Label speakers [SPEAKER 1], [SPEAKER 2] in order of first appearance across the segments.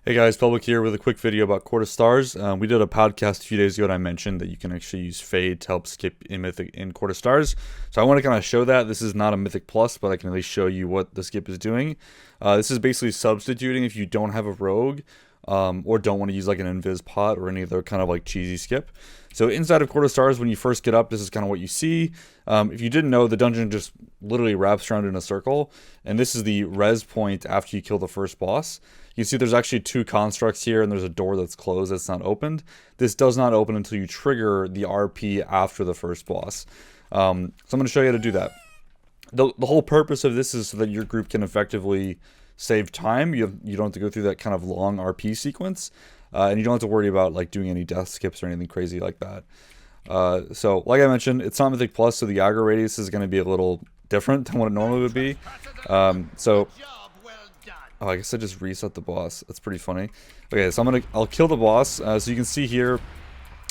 [SPEAKER 1] Hey guys, Public here with a quick video about Court of Stars. We did a podcast a few days ago and I mentioned that you can actually use Fade to help skip in Mythic in Court of Stars. So I want to kind of show that. This is not a Mythic Plus, but I can at least show you what the skip is doing. This is basically substituting if you don't have a rogue or don't want to use like an Invis pot or any other kind of like cheesy skip. So inside of Court of Stars, when you first get up, this is kind of what you see. If you didn't know, the dungeon just literally wraps around in a circle. And this is the res point after you kill the first boss. You can see there's actually two constructs here, and there's a door that's closed that's not opened. This does not open until you trigger the RP after the first boss. So I'm going to show you how to do that. The whole purpose of this is so that your group can effectively save time. You don't have to go through that kind of long RP sequence, and you don't have to worry about like doing any death skips or anything crazy like that. So like I mentioned, it's not Mythic Plus, so the aggro radius is going to be a little different than what it normally would be. Oh, I guess I just reset the boss. That's pretty funny. Okay, so I'll kill the boss. So you can see here,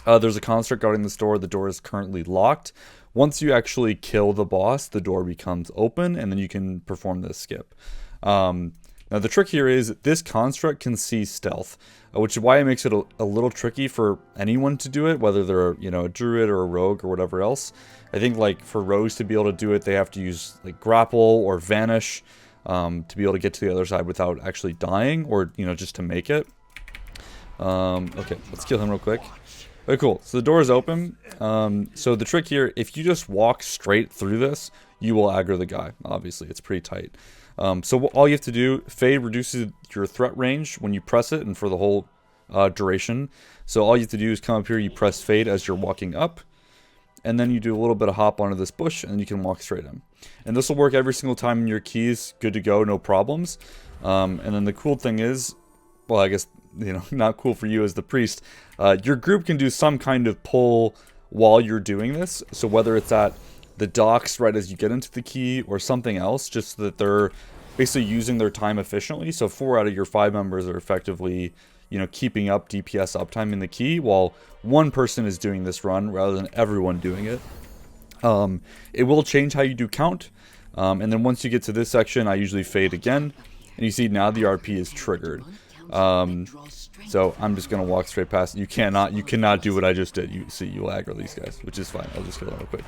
[SPEAKER 1] there's a construct guarding this door. The door is currently locked. Once you actually kill the boss, the door becomes open, and then you can perform this skip. Now the trick here is this construct can see stealth, which is why it makes it a little tricky for anyone to do it, whether they're a druid or a rogue or whatever else. I think like for rogues to be able to do it, they have to use like grapple or vanish. To be able to get to the other side without actually dying, or just to make it. Okay, let's kill him real quick. Okay, cool. So the door is open. So the trick here, if you just walk straight through this, you will aggro the guy. Obviously, it's pretty tight. So all you have to do, Fade reduces your threat range when you press it, and for the whole duration. So all you have to do is come up here, you press Fade as you're walking up, and then you do a little bit of hop onto this bush, and you can walk straight in. And this will work every single time in your keys, good to go, no problems. And then the cool thing is, well, I guess, not cool for you as the priest, your group can do some kind of pull while you're doing this. So whether it's at the docks right as you get into the key or something else, just so that they're basically using their time efficiently. So 4 out of your 5 members are effectively keeping up DPS uptime in the key, while one person is doing this run rather than everyone doing it. It will change how you do count, and then once you get to this section, I usually Fade again, and you see now the RP is triggered. So I'm just gonna walk straight past. You cannot do what I just did. You see, you'll aggro these guys, which is fine. I'll just kill them real quick.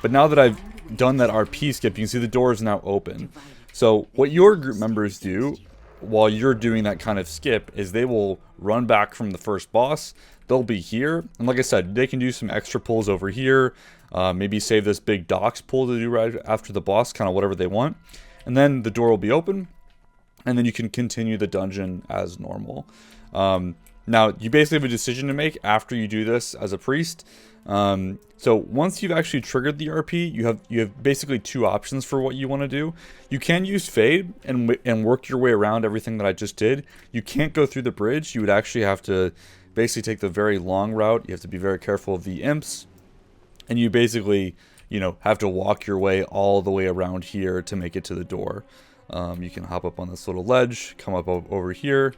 [SPEAKER 1] But now that I've done that RP skip, you can see the door is now open. So what your group members do while you're doing that kind of skip is they will run back from the first boss. They'll be here, and like I said, they can do some extra pulls over here, maybe save this big docks pull to do right after the boss, kind of whatever they want, and then the door will be open, and then you can continue the dungeon as normal. Now you basically have a decision to make after you do this as a priest. So once you've actually triggered the RP, you have basically 2 options for what you want to do. You can use Fade and work your way around everything that I just did. You can't go through the bridge. You would actually have to basically take the very long route. You have to be very careful of the imps, and you basically have to walk your way all the way around here to make it to the door. You can hop up on this little ledge, come up over here,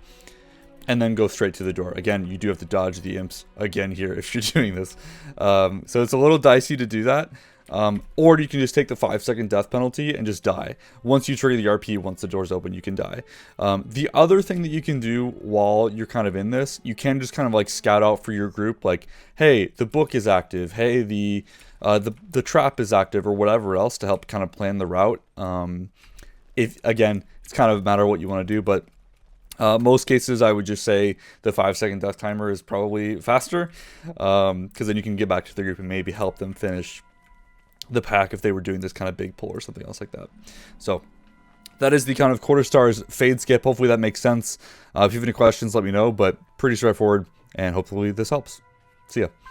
[SPEAKER 1] and then go straight to the door. Again, you do have to dodge the imps again here if you're doing this. So it's a little dicey to do that. Or you can just take the 5-second death penalty and just die. Once you trigger the RP, once the door's open, you can die. The other thing that you can do while you're kind of in this, you can just kind of like scout out for your group, like, hey, the book is active. Hey, the trap is active, or whatever else, to help kind of plan the route. Again, it's kind of a matter of what you want to do, but most cases, I would just say the 5-second death timer is probably faster, because then you can get back to the group and maybe help them finish the pack if they were doing this kind of big pull or something else like that. So that is the kind of Court of Stars Fade skip. Hopefully that makes sense. If you have any questions, let me know, but pretty straightforward, and hopefully this helps. See ya.